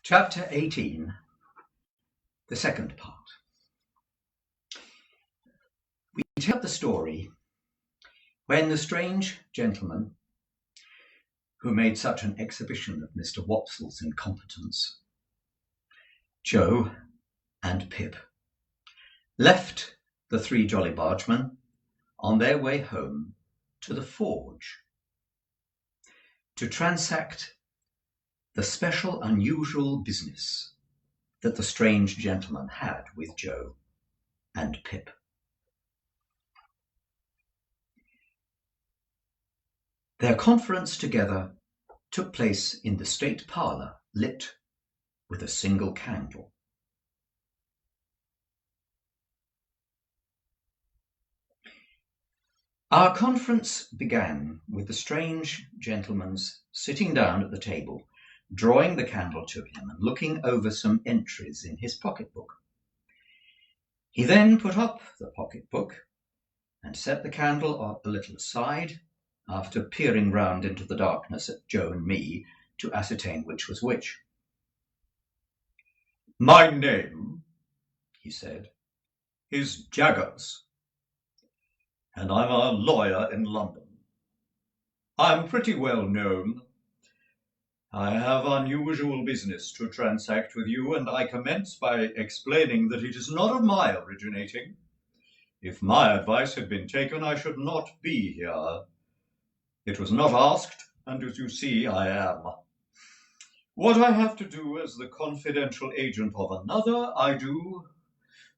Chapter 18, the second part. We take up the story when the strange gentleman who made such an exhibition of Mr. Wopsle's incompetence, Joe and Pip, left the three Jolly Bargemen on their way home to the forge to transact the special unusual business that the strange gentleman had with Joe and Pip. Their conference together took place in the state parlour, lit with a single candle. Our conference began with the strange gentleman's sitting down at the table, drawing the candle to him and looking over some entries in his pocketbook. He then put up the pocketbook and set the candle a little aside, after peering round into the darkness at Joe and me to ascertain which was which. "My name," he said, "is Jaggers, and I'm a lawyer in London. I'm pretty well known. I have unusual business to transact with you, and I commence by explaining that it is not of my originating. If my advice had been taken, I should not be here. It was not asked, and as you see, I am. What I have to do as the confidential agent of another, I do,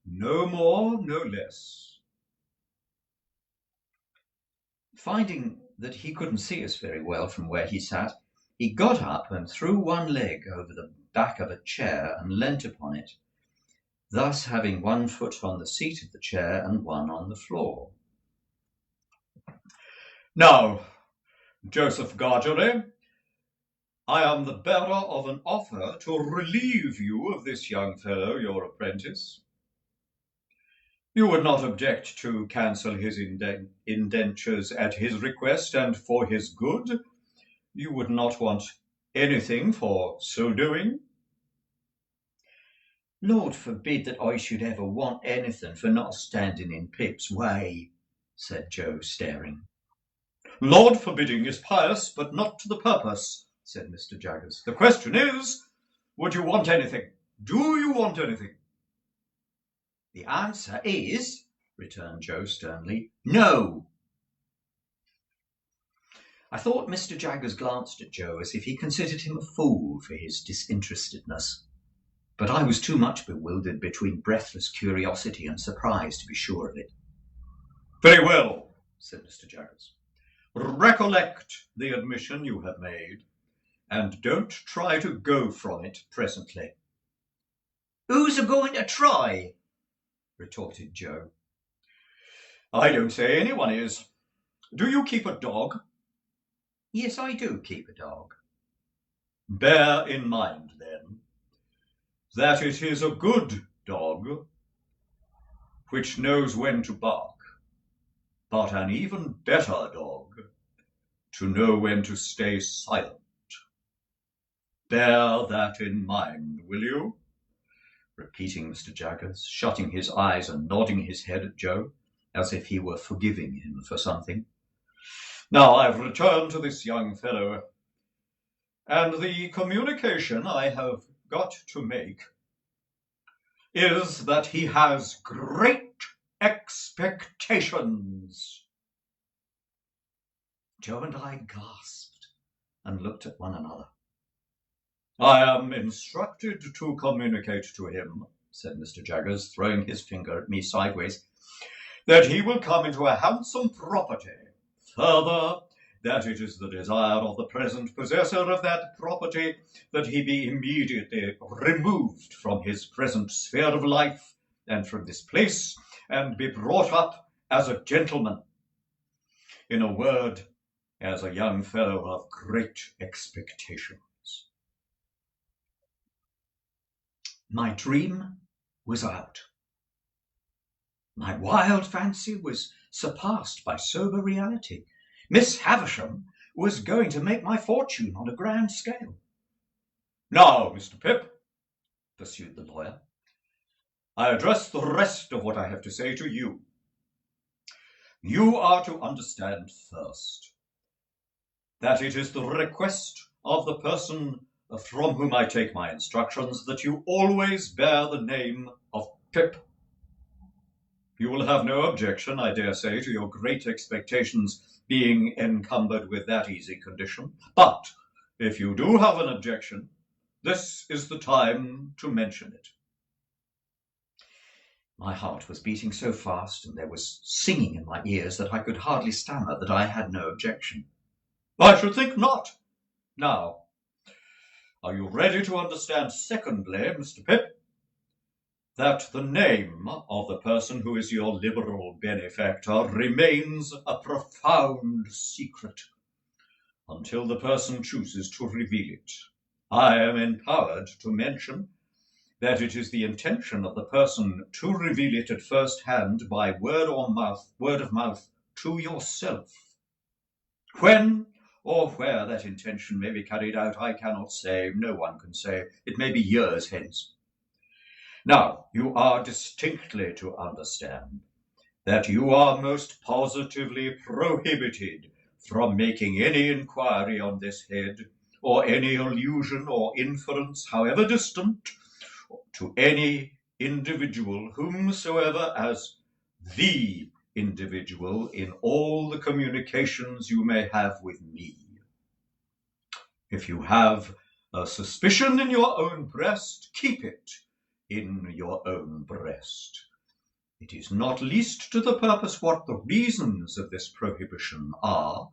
no more, no less." Finding that he couldn't see us very well from where he sat, he got up and threw one leg over the back of a chair and leant upon it, thus having one foot on the seat of the chair and one on the floor. "Now, Joseph Gargery, I am the bearer of an offer to relieve you of this young fellow, your apprentice. You would not object to cancel his indentures at his request and for his good? You would not want anything for so doing?" "Lord forbid that I should ever want anything for not standing in Pip's way," said Joe, staring. "Lord forbidding is pious, but not to the purpose," said Mr. Jaggers. "The question is, would you want anything? Do you want anything?" "The answer is," returned Joe sternly, "no." I thought Mr. Jaggers glanced at Joe as if he considered him a fool for his disinterestedness, but I was too much bewildered between breathless curiosity and surprise to be sure of it. "Very well," said Mr. Jaggers. "Recollect the admission you have made, and don't try to go from it presently." "Who's a-going to try?" retorted Joe. "I don't say anyone is. Do you keep a dog?" "Yes, I do keep a dog." "Bear in mind, then, that it is a good dog, which knows when to bark, but an even better dog to know when to stay silent. Bear that in mind, will you?" repeating Mr. Jaggers, shutting his eyes and nodding his head at Joe, as if he were forgiving him for something. "Now I've returned to this young fellow, and the communication I have got to make is that he has great expectations." Joe and I gasped and looked at one another. "I am instructed to communicate to him," said Mr. Jaggers, throwing his finger at me sideways, "that he will come into a handsome property. Further, that it is the desire of the present possessor of that property that he be immediately removed from his present sphere of life and from this place, and be brought up as a gentleman. In a word, as a young fellow of great expectations." My dream was out. My wild fancy was surpassed by sober reality. Miss Havisham was going to make my fortune on a grand scale. "Now, Mr. Pip," pursued the lawyer, I address the rest of what I have to say to you. You are to understand first that it is the request of the person from whom I take my instructions that you always bear the name of Pip. You will have no objection, I dare say, to your great expectations being encumbered with that easy condition. But if you do have an objection, this is the time to mention it. My heart was beating so fast, and there was singing in my ears, that I could hardly stammer that I had no objection. I should think not. Now, are you ready to understand, secondly, Mr. Pip, that the name of the person who is your liberal benefactor remains a profound secret until the person chooses to reveal it? I am empowered to mention that it is the intention of the person to reveal it at first hand by word of mouth to yourself. When or where that intention may be carried out, I cannot say. No one can say. It may be years hence. Now, you are distinctly to understand that you are most positively prohibited from making any inquiry on this head, or any allusion or inference, however distant, to any individual whomsoever as the individual in all the communications you may have with me. If you have a suspicion in your own breast, keep it in your own breast. It is not least to the purpose what the reasons of this prohibition are.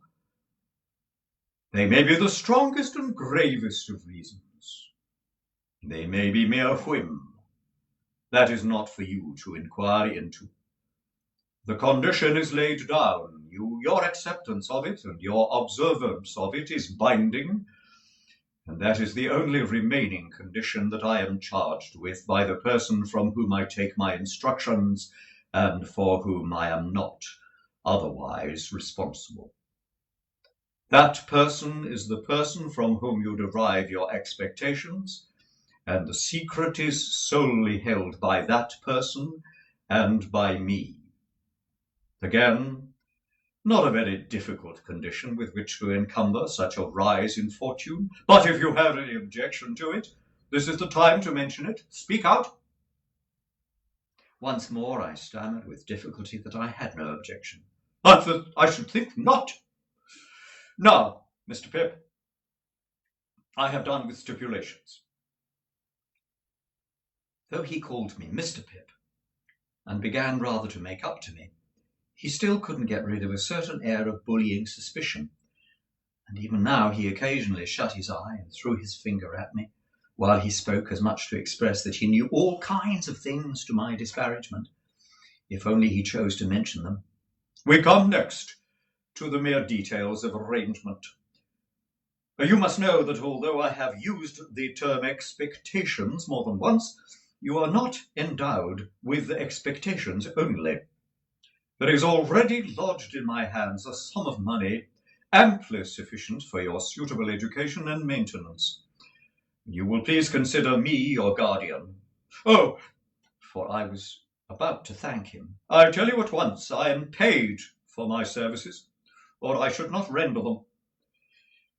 They may be the strongest and gravest of reasons. They may be mere whim. That is not for you to inquire into. The condition is laid down. Your acceptance of it and your observance of it is binding, and that is the only remaining condition that I am charged with by the person from whom I take my instructions, and for whom I am not otherwise responsible. That person is the person from whom you derive your expectations, and the secret is solely held by that person and by me. Again, not a very difficult condition with which to encumber such a rise in fortune, but if you have any objection to it, this is the time to mention it. Speak out. Once more I stammered with difficulty that I had no objection. I should think not. Now, Mr. Pip, I have done with stipulations. Though he called me Mr. Pip, and began rather to make up to me, he still couldn't get rid of a certain air of bullying suspicion, and even now he occasionally shut his eye and threw his finger at me, while he spoke as much to express that he knew all kinds of things to my disparagement, if only he chose to mention them. We come next to the mere details of arrangement. You must know that although I have used the term expectations more than once, you are not endowed with expectations only. There is already lodged in my hands a sum of money amply sufficient for your suitable education and maintenance. You will please consider me your guardian. Oh, for I was about to thank him. I tell you at once, I am paid for my services, or I should not render them.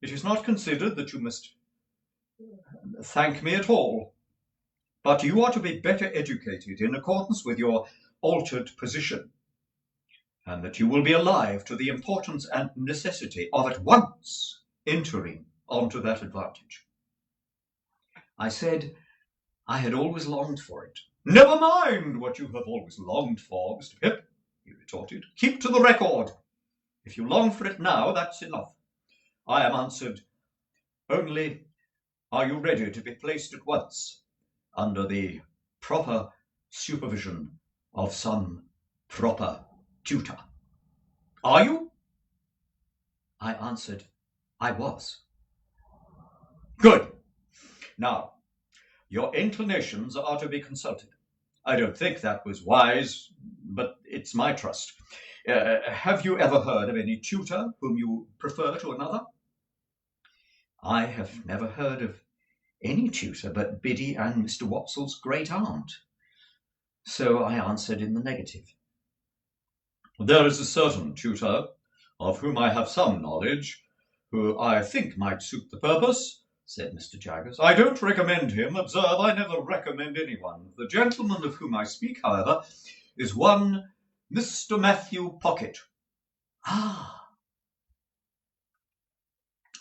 It is not considered that you must thank me at all, but you are to be better educated in accordance with your altered position, and that you will be alive to the importance and necessity of at once entering onto that advantage. I said I had always longed for it. Never mind what you have always longed for, Mr. Pip, he retorted. Keep to the record. If you long for it now, that's enough. I am answered. Only, are you ready to be placed at once under the proper supervision of some proper tutor? Are you? I answered, I was. Good. Now, your inclinations are to be consulted. I don't think that was wise, but it's my trust. Have you ever heard of any tutor whom you prefer to another? I have never heard of any tutor but Biddy and Mr. Wopsle's great-aunt. So I answered in the negative. There is a certain tutor, of whom I have some knowledge, who I think might suit the purpose, said Mr. Jaggers. I don't recommend him. Observe, I never recommend anyone. The gentleman of whom I speak, however, is one Mr. Matthew Pocket. Ah!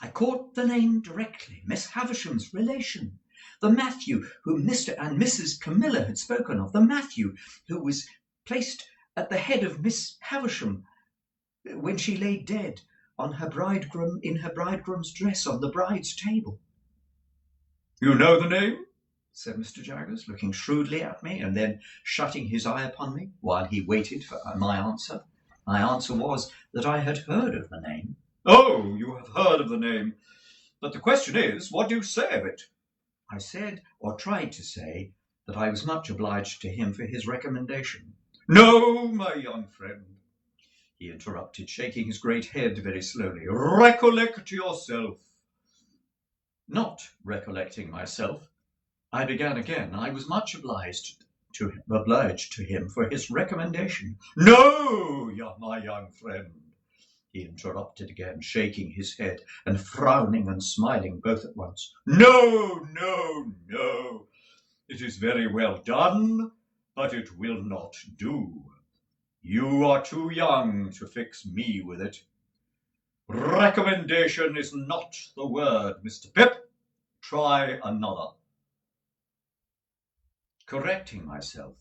I caught the name directly. Miss Havisham's relation. The Matthew whom Mr. and Mrs. Camilla had spoken of. The Matthew who was placed at the head of Miss Havisham when she lay dead on her bridegroom in her bridegroom's dress on the bride's table. You know the name? Said Mr. Jaggers, looking shrewdly at me and then shutting his eye upon me while he waited for my answer. My answer was that I had heard of the name. Oh, you have heard of the name. But the question is, what do you say of it? I said, or tried to say, that I was much obliged to him for his recommendation. No, my young friend, he interrupted, shaking his great head very slowly. Recollect yourself. Not recollecting myself, I began again. I was much obliged to him for his recommendation. No, my young friend, he interrupted again, shaking his head and frowning and smiling both at once. No, no, no. It is very well done, but it will not do. You are too young to fix me with it. Recommendation is not the word, Mr. Pip. Try another. Correcting myself,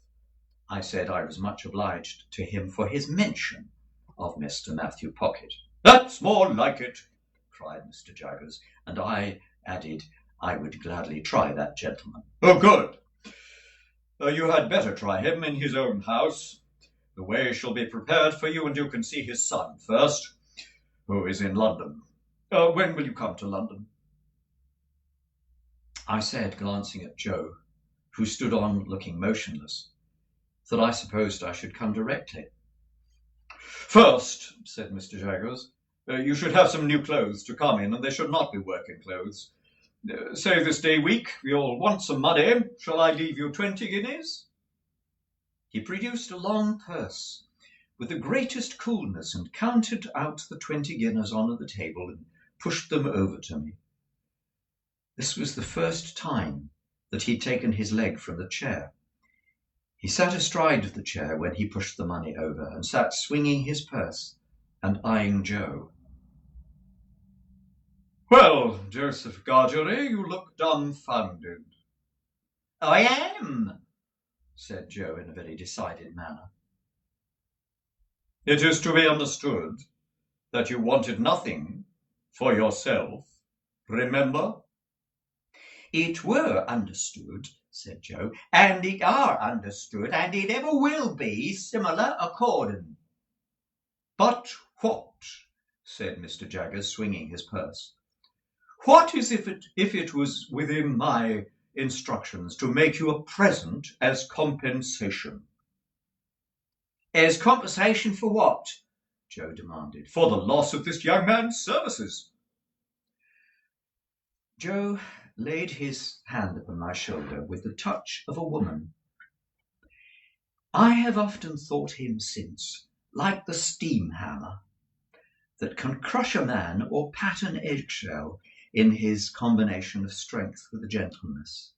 I said I was much obliged to him for his mention of Mr. Matthew Pocket. That's more like it, cried Mr. Jaggers, and I added I would gladly try that gentleman. Oh, good. You had better try him in his own house. The way shall be prepared for you, and you can see his son first, who is in London. When will you come to London? I said, glancing at Joe, who stood on looking motionless, that I supposed I should come directly. First, said Mr. Jaggers, you should have some new clothes to come in, and they should not be working clothes. Say this day week, you'll want some money. Shall I leave you 20 guineas? He produced a long purse with the greatest coolness and counted out the 20 guineas on the table and pushed them over to me. This was the first time that he'd taken his leg from the chair. He sat astride of the chair when he pushed the money over and sat swinging his purse and eyeing Joe. Well, Joseph Gargery, you look dumbfounded. I am, said Joe in a very decided manner. It is to be understood that you wanted nothing for yourself, remember? It were understood, said Joe, and it are understood, and it ever will be similar accordin'. But what? Said Mr. Jaggers, swinging his purse. What is if it was within my instructions to make you a present as compensation? As compensation for what? Joe demanded. For the loss of this young man's services. Joe laid his hand upon my shoulder with the touch of a woman. I have often thought him since like the steam hammer that can crush a man or pat an eggshell in his combination of strength with gentleness.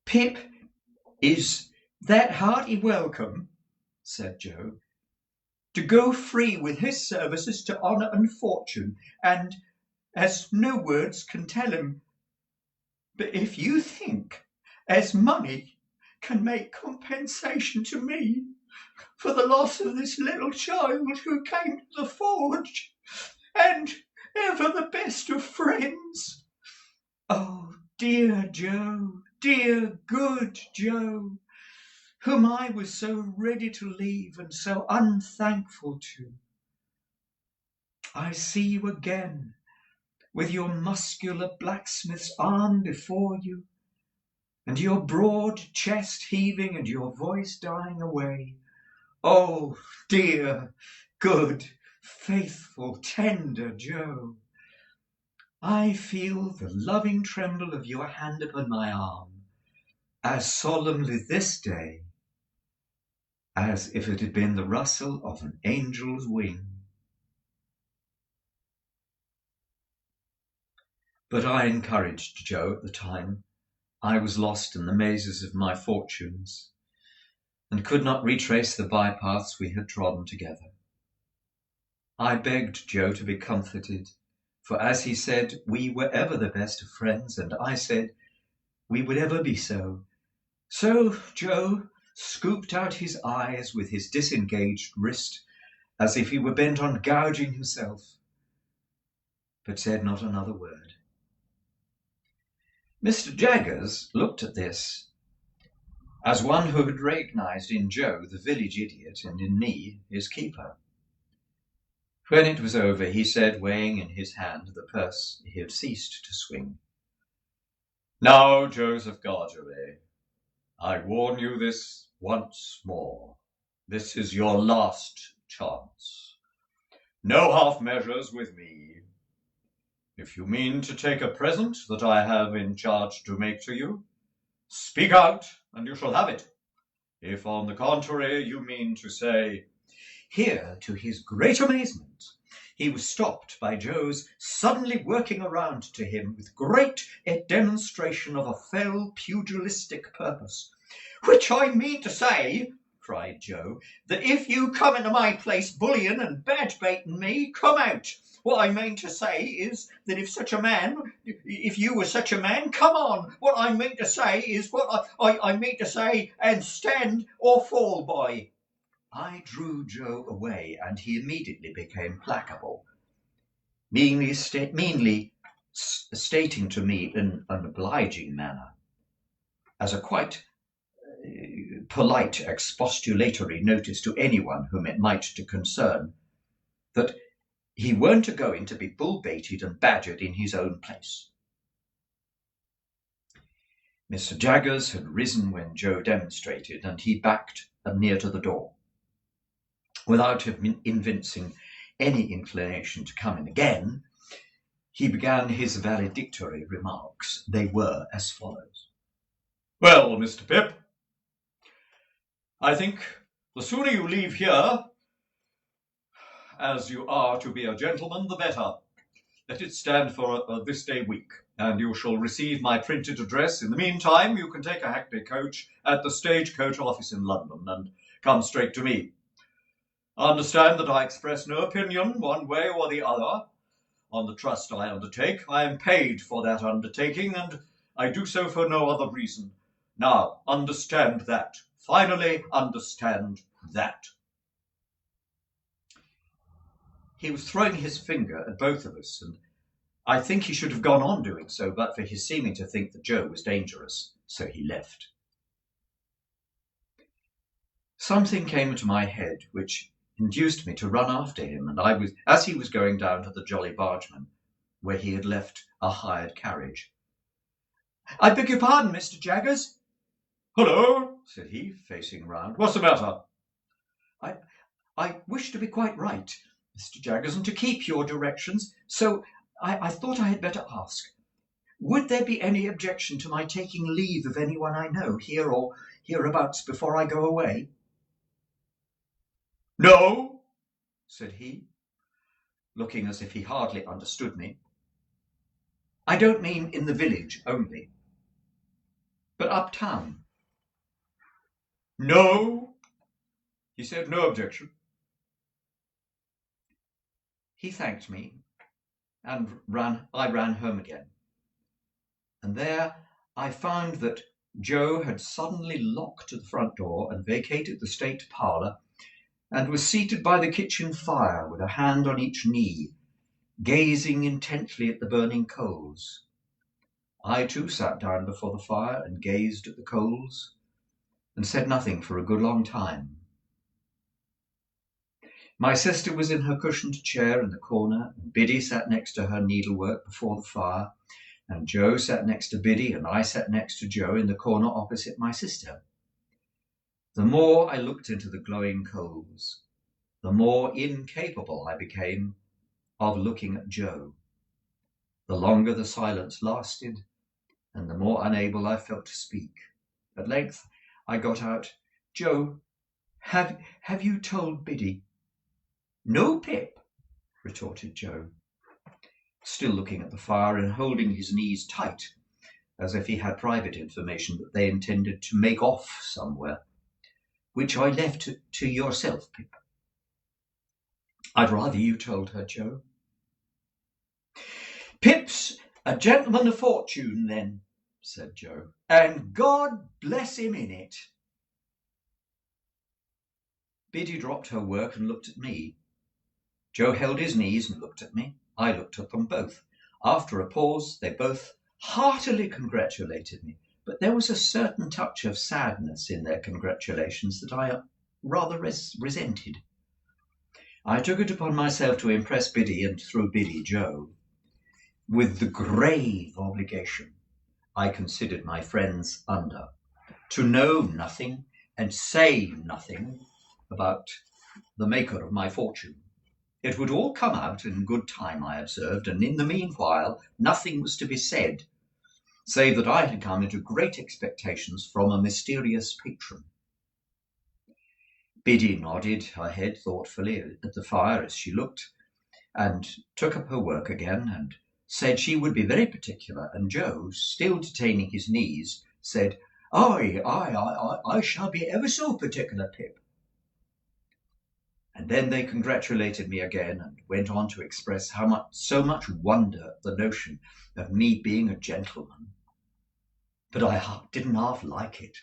Pip is that hearty welcome, said Joe, to go free with his services to honour and fortune, and as no words can tell him. But if you think as money can make compensation to me for the loss of this little child who came to the forge, and ever the best of friends. Oh, dear Joe, dear good Joe, whom I was so ready to leave and so unthankful to. I see you again, with your muscular blacksmith's arm before you, and your broad chest heaving and your voice dying away. Oh, dear, good, faithful, tender Joe. I feel the loving tremble of your hand upon my arm, as solemnly this day as if it had been the rustle of an angel's wing. But I encouraged Joe at the time. I was lost in the mazes of my fortunes, and could not retrace the bypaths we had trodden together. I begged Joe to be comforted, for as he said, we were ever the best of friends, and I said we would ever be so. So Joe scooped out his eyes with his disengaged wrist, as if he were bent on gouging himself, but said not another word. Mr. Jaggers looked at this as one who had recognized in Joe the village idiot and in me his keeper. When it was over, he said, weighing in his hand the purse he had ceased to swing, "Now, Joseph Gargery, I warn you this once more. This is your last chance. No half measures with me. If you mean to take a present that I have in charge to make to you, speak out, and you shall have it. If, on the contrary, you mean to say—" Here, to his great amazement, he was stopped by Joe's suddenly working around to him with great demonstration of a fell pugilistic purpose. "Which I mean to say," cried Joe, "that if you come into my place bullying and badge-baiting me, come out. What I mean to say is that if you were such a man, come on. What I mean to say is what I mean to say, and stand or fall by." I drew Joe away, and he immediately became placable, meanly stating to me in an obliging manner, as a quite polite expostulatory notice to anyone whom it might to concern, that he weren't a-going to be bull-baited and badgered in his own place. Mr. Jaggers had risen when Joe demonstrated, and he backed near to the door. Without evincing any inclination to come in again, he began his valedictory remarks. They were as follows. "Well, Mr. Pip, I think the sooner you leave here, as you are to be a gentleman, the better. Let it stand for this day week, and you shall receive my printed address. In the meantime, you can take a hackney coach at the stagecoach office in London and come straight to me. Understand that I express no opinion one way or the other on the trust I undertake. I am paid for that undertaking, and I do so for no other reason. Now, understand that. Finally, understand that." He was throwing his finger at both of us, and I think he should have gone on doing so, but for his seeming to think that Joe was dangerous, so he left. Something came into my head which induced me to run after him, and as he was going down to the Jolly Bargeman, where he had left a hired carriage. "I beg your pardon, Mr. Jaggers." "Hullo," said he, facing round. "What's the matter?" I wish to be quite right, Mr. Jaggers, and to keep your directions, so I thought I had better ask. Would there be any objection to my taking leave of anyone I know, here or hereabouts, before I go away?" "No," said he, looking as if he hardly understood me. "I don't mean in the village only, but uptown." "No," he said, "no objection." He thanked me, and I ran home again. And there I found that Joe had suddenly locked the front door and vacated the state parlour, and was seated by the kitchen fire with a hand on each knee, gazing intently at the burning coals. I too sat down before the fire and gazed at the coals, and said nothing for a good long time. My sister was in her cushioned chair in the corner, and Biddy sat next to her needlework before the fire, and Joe sat next to Biddy, and I sat next to Joe in the corner opposite my sister. The more I looked into the glowing coals, the more incapable I became of looking at Joe. The longer the silence lasted, and the more unable I felt to speak. At length I got out, "Joe, have you told Biddy?" "No, Pip," retorted Joe, still looking at the fire and holding his knees tight, as if he had private information that they intended to make off somewhere. "Which I left to yourself, Pip." "I'd rather you told her, Joe." "Pip's a gentleman of fortune, then," said Joe, "and God bless him in it." Biddy dropped her work and looked at me. Joe held his knees and looked at me. I looked at them both. After a pause, they both heartily congratulated me, but there was a certain touch of sadness in their congratulations that I rather resented. I took it upon myself to impress Biddy, and through Biddy, Joe, with the grave obligation I considered my friends under, to know nothing and say nothing about the maker of my fortune. It would all come out in good time, I observed, and in the meanwhile nothing was to be said, save that I had come into great expectations from a mysterious patron. Biddy nodded her head thoughtfully at the fire as she looked, and took up her work again, and said she would be very particular, and Joe, still detaining his knees, said, I shall be ever so particular, Pip." And then they congratulated me again, and went on to express so much wonder at the notion of me being a gentleman. But I didn't half like it.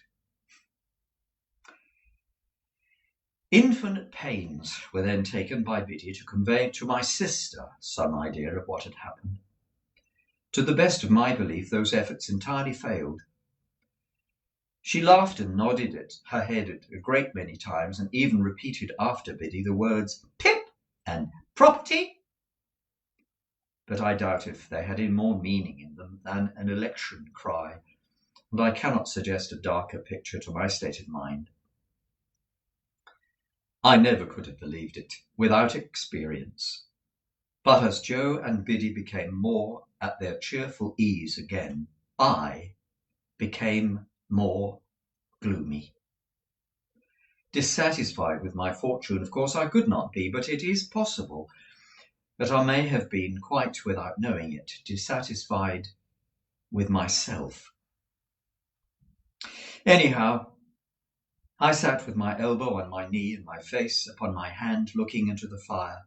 Infinite pains were then taken by Biddy to convey to my sister some idea of what had happened. To the best of my belief, those efforts entirely failed. She laughed and nodded her head a great many times, and even repeated after Biddy the words "Pip" and "property." But I doubt if they had any more meaning in them than an election cry, and I cannot suggest a darker picture to my state of mind. I never could have believed it without experience. But as Joe and Biddy became more at their cheerful ease again, I became more gloomy. Dissatisfied with my fortune, of course, I could not be, but it is possible that I may have been, quite without knowing it, dissatisfied with myself. Anyhow, I sat with my elbow on my knee and my face upon my hand, looking into the fire,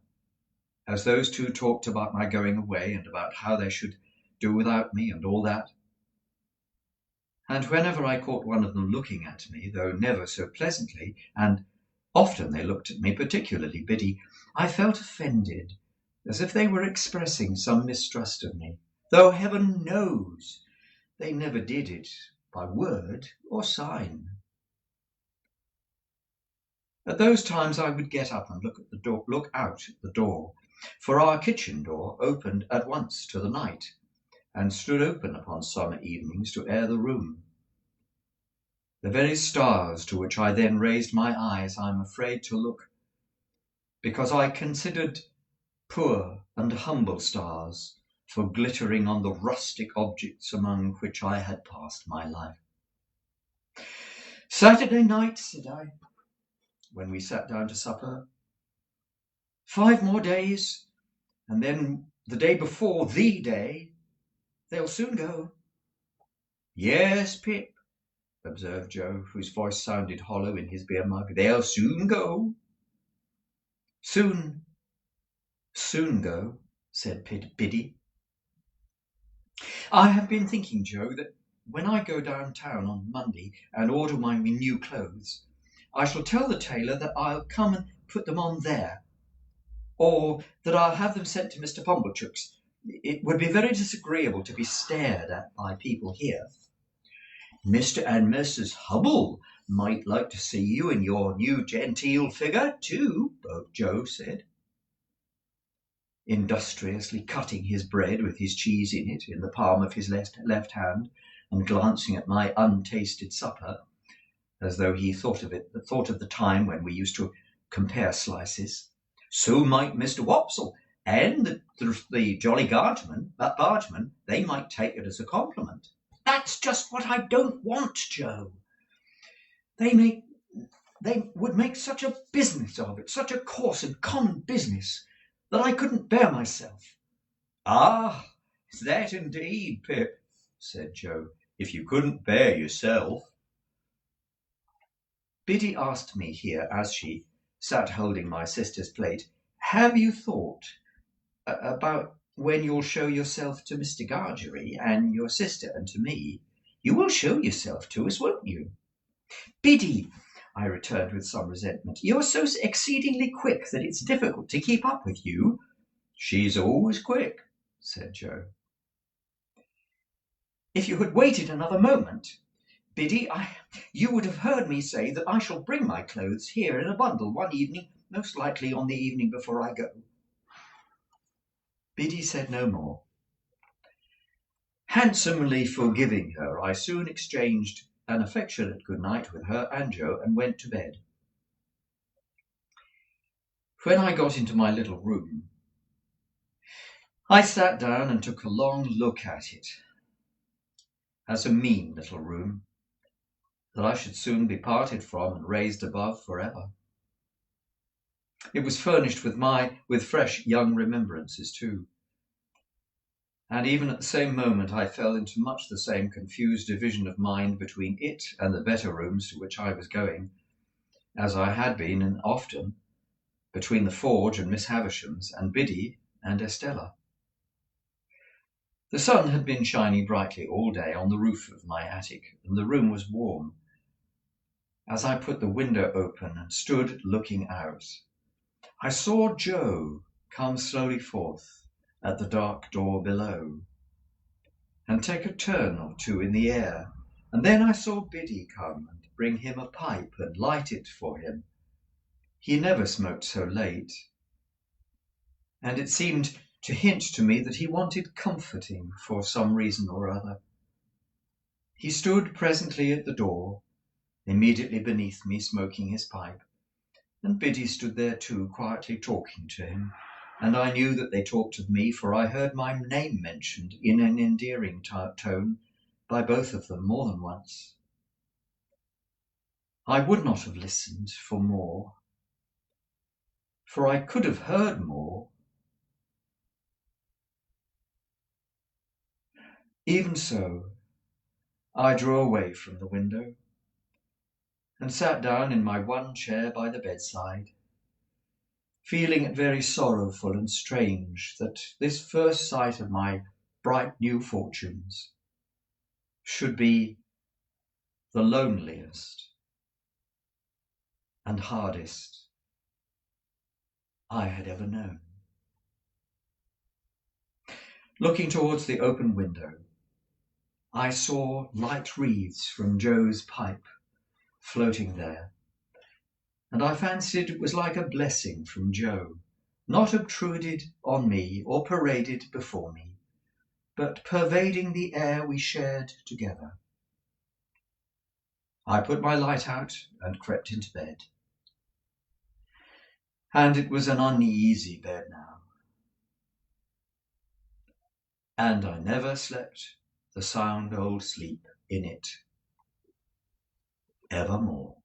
as those two talked about my going away, and about how they should do without me, and all that. And whenever I caught one of them looking at me, though never so pleasantly, and often they looked at me, particularly Biddy, I felt offended, as if they were expressing some mistrust of me, though heaven knows they never did it by word or sign. At those times I would get up and look out at the door, for our kitchen door opened at once to the night, and stood open upon summer evenings to air the room. The very stars to which I then raised my eyes I am afraid to look, because I considered poor and humble stars for glittering on the rustic objects among which I had passed my life. "Saturday night," said I, when we sat down to supper. "5 more days, and then the day before the day. They'll soon go." "Yes, Pip," observed Joe, whose voice sounded hollow in his beer mug, "they'll soon go." Soon go," said Biddy. "I have been thinking, Joe, that when I go downtown on Monday and order my new clothes, I shall tell the tailor that I'll come and put them on there, or that I'll have them sent to Mr. Pumblechook's. It would be very disagreeable to be stared at by people here." "Mr. and Mrs. Hubble might like to see you in your new genteel figure, too," Joe said, industriously cutting his bread with his cheese in it in the palm of his left hand, and glancing at my untasted supper, as though he thought of the time when we used to compare slices. "So might Mr. Wopsle, And the Jolly Bargeman, they might take it as a compliment. That's just what I don't want, Joe. They would make such a business of it, such a coarse and common business, that I couldn't bear myself. Ah, that indeed, Pip, said Joe, if you couldn't bear yourself. Biddy asked me here, as she sat holding my sister's plate, have you thought about when you'll show yourself to Mr. Gargery and your sister and to me? You will show yourself to us, won't you? Biddy, I returned with some resentment, you're so exceedingly quick that it's difficult to keep up with you. She's always quick, said Joe. If you had waited another moment, Biddy, you would have heard me say that I shall bring my clothes here in a bundle one evening, most likely on the evening before I go. Biddy said no more. Handsomely forgiving her, I soon exchanged an affectionate good night with her and Joe and went to bed. When I got into my little room, I sat down and took a long look at it. As a mean little room that I should soon be parted from and raised above forever. It was furnished with fresh young remembrances too. And even at the same moment I fell into much the same confused division of mind between it and the better rooms to which I was going, as I had been, and often, between the Forge and Miss Havisham's, and Biddy and Estella. The sun had been shining brightly all day on the roof of my attic, and the room was warm. As I put the window open and stood looking out, I saw Joe come slowly forth at the dark door below, and take a turn or two in the air, and then I saw Biddy come and bring him a pipe and light it for him. He never smoked so late, and it seemed to hint to me that he wanted comforting for some reason or other. He stood presently at the door, immediately beneath me, smoking his pipe, and Biddy stood there too, quietly talking to him. And I knew that they talked of me, for I heard my name mentioned in an endearing tone by both of them more than once. I would not have listened for more, for I could have heard more. Even so, I drew away from the window and sat down in my one chair by the bedside, feeling it very sorrowful and strange that this first sight of my bright new fortunes should be the loneliest and hardest I had ever known. Looking towards the open window, I saw light wreaths from Joe's pipe floating there, and I fancied it was like a blessing from Joe, not obtruded on me or paraded before me, but pervading the air we shared together. I put my light out and crept into bed. And it was an uneasy bed now, and I never slept the sound old sleep in it evermore.